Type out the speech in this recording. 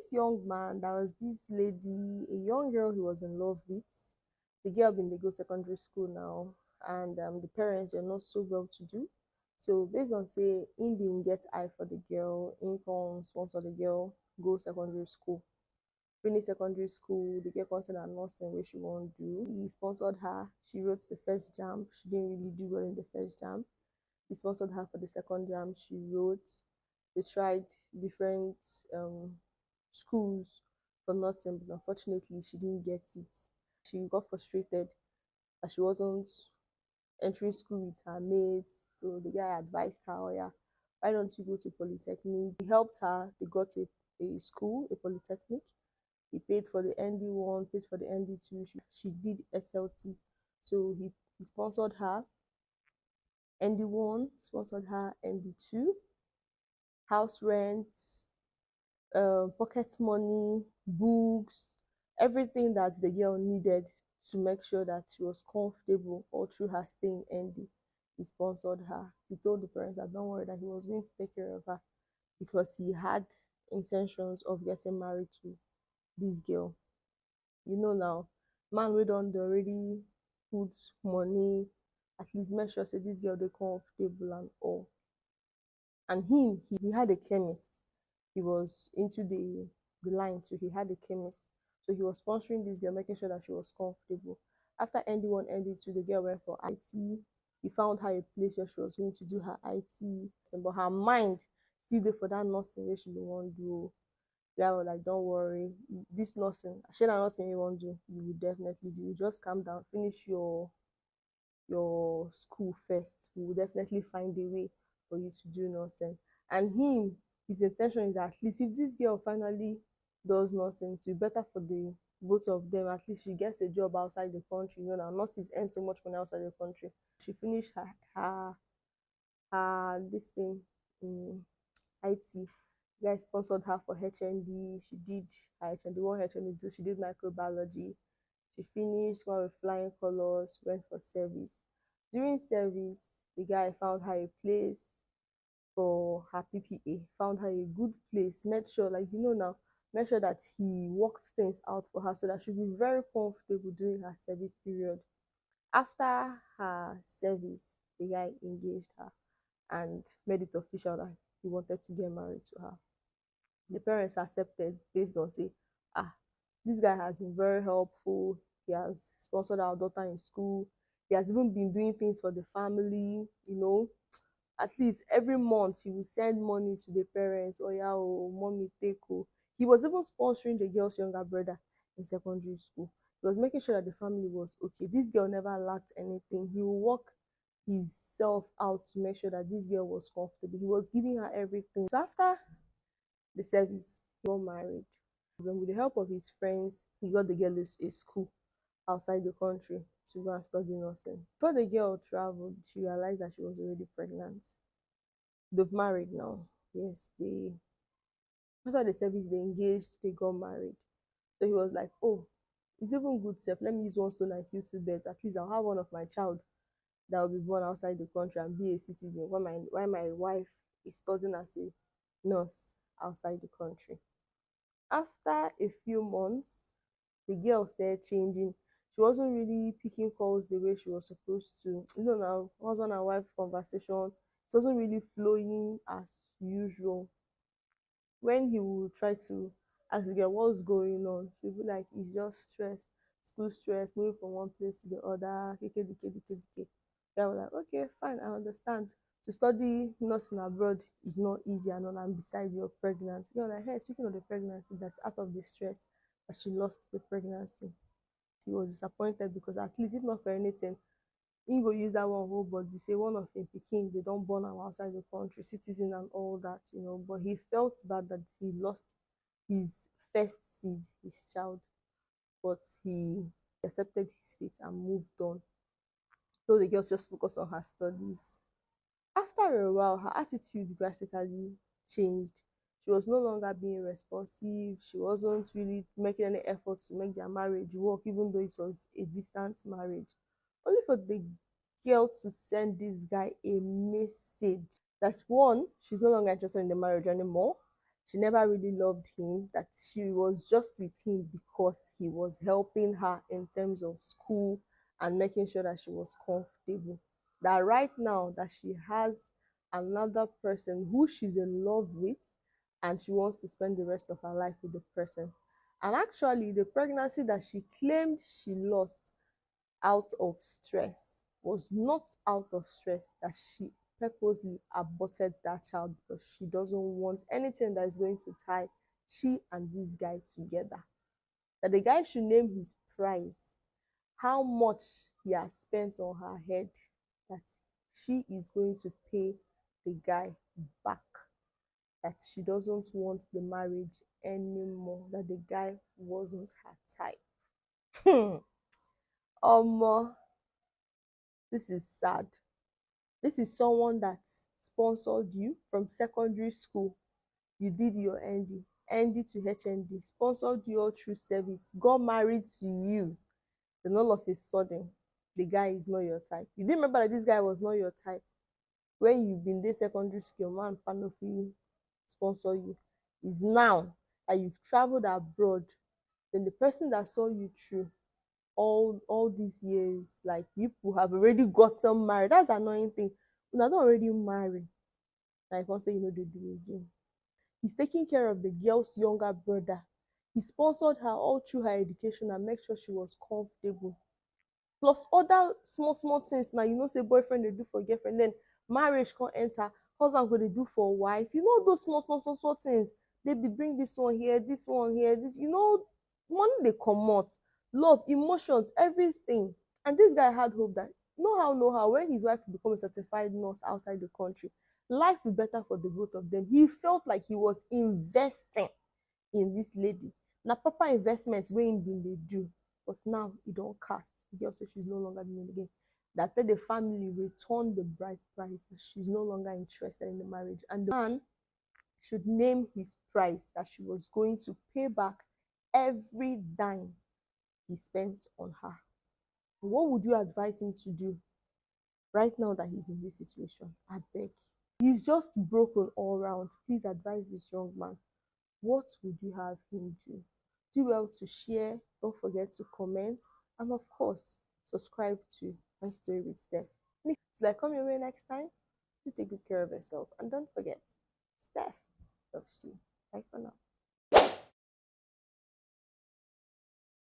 this young man, there was this lady, a young girl he was in love with. The girl been they go secondary school now, and the parents are not so well to do. So based on say him being get eye for the girl, him come sponsor the girl go secondary school. Finish secondary school, the girl come say na nursing wey she wan do. He sponsored her. She wrote the first jam. She didn't really do well in the first jam. He sponsored her for the second jam. She wrote. They tried different schools for nursing, but unfortunately, she didn't get it. She got frustrated that she wasn't entering school with her mates. So the guy advised her, oh yeah, why don't you go to polytechnic? He helped her. They got a school, a polytechnic. He paid for the ND1, paid for the ND2. She did SLT. So he sponsored her ND1, sponsored her ND2, house rent, pocket money, books, everything that the girl needed to make sure that she was comfortable all through her stay in ND. He sponsored her. He told the parents that don't worry, that he was going to take care of her because he had intentions of getting married to this girl. You know now, man we don't already put money, at least make sure say this girl they comfortable and all. And he had a chemist. He was into the line too. He had a chemist. So he was sponsoring this girl, making sure that she was comfortable. After ND1, ND2, the girl went for IT. He found her a place where she was going to do her IT. But her mind still there for that nursing where she don't want to do. The guy was like, don't worry, this nursing, actually not nothing you want to do, you will definitely do. You just calm down, finish your school first. We will definitely find a way for you to do nursing. And his intention is that at least if this girl finally does nursing, it will be better for the both of them. At least she gets a job outside the country. You know, now nurses earn so much money outside the country. She finished her this thing in IT. Guy sponsored her for HND. She did her HND one, HND two. She did microbiology. She finished one with flying colors, went for service. During service, the guy found her a place for her PPA, found her a good place, made sure, like you know now, made sure that he worked things out for her so that she'll be very comfortable during her service period. After her service, the guy engaged her and made it official that he wanted to get married to her. The parents accepted based on say, ah, this guy has been very helpful. He has sponsored our daughter in school. He has even been doing things for the family, you know. At least every month he will send money to the parents. Oh yeah, oh mommy take oh. He was even sponsoring the girl's younger brother in secondary school. He was making sure that the family was okay. This girl never lacked anything. He will work himself out to make sure that this girl was comfortable. He was giving her everything. So after the service, he got married. Then with the help of his friends, he got the girl a school outside the country to go and study nursing. Before the girl traveled, she realized that she was already pregnant. They've married now. Yes, they after the service they engaged, they got married. So he was like, oh, it's even good self. Let me use one stone and kill two birds. At least I'll have one of my child that will be born outside the country and be a citizen while my wife is studying as a nurse outside the country. After a few months, the girl started changing. She wasn't really picking calls the way she was supposed to. You know, now husband and wife conversation, it wasn't really flowing as usual. When he would try to ask the girl what's going on, she'll be like, it's just stress, school stress, moving from one place to the other, kk. Guy was like, okay, fine, I understand. To study nursing abroad is not easy and all, and beside you're pregnant. You're like, hey, speaking of the pregnancy, that's out of the stress that she lost the pregnancy. He was disappointed because at least if not for anything, he go use that one whole body say one of him pikin they don born am outside the country, citizen and all that, you know. But he felt bad that he lost his first seed, his child. But he accepted his fate and moved on. So the girl just focused on her studies. After a while, her attitude drastically changed. She was no longer being responsive. She wasn't really making any effort to make their marriage work, even though it was a distant marriage. Only for the girl to send this guy a message that one, she's no longer interested in the marriage anymore. she never really loved him, that she was just with him because he was helping her in terms of school and making sure that she was comfortable. That right now that she has another person who she's in love with, and she wants to spend the rest of her life with the person. And actually, the pregnancy that she claimed she lost out of stress was not out of stress, that she purposely aborted that child because she doesn't want anything that is going to tie she and this guy together. That the guy should name his price, how much he has spent on her head, that she is going to pay the guy back, that she doesn't want the marriage anymore, that the guy wasn't her type. um this is sad. This is someone that sponsored you from secondary school. You did your ND, ND to HND, sponsored you all through service, got married to you. Then all of a sudden, the guy is not your type. You didn't remember that this guy was not your type when you've been there secondary school, man, Panofi sponsor you. Is now that you've traveled abroad, then the person that saw you through all these years, like people have already gotten married. That's the annoying thing. Una don already marry, na you come say you no dey do again. He's taking care of the girl's younger brother. He sponsored her all through her education and make sure she was comfortable. Plus other small small things na, you know say boyfriend dey do for girlfriend, then marriage come enter, husband go dey do for wife. You know those small small small small things. Baby, bring this one here, this one here, this, you know, money dey comot, love, emotions, everything. And this guy had hope that no how when his wife become a certified nurse outside the country, life will be better for the both of them. He felt like he was investing in this lady. Na proper investment wey him bin dey do, but now e don cast. The girl say she's no longer doing it again. That tell the family return the bride price, that she's no longer interested in the marriage, and the man should name his price, that she was going to pay back every dime he spent on her. What would you advise him to do right now that he's in this situation? I beg. He's just broken all round. Please advise this young man. What would you have him do? Do well to share. Don't forget to comment. And of course, subscribe to My Story with Steph. And if it's like come your way next time, you take good care of yourself. And don't forget, Steph loves you. Bye for now.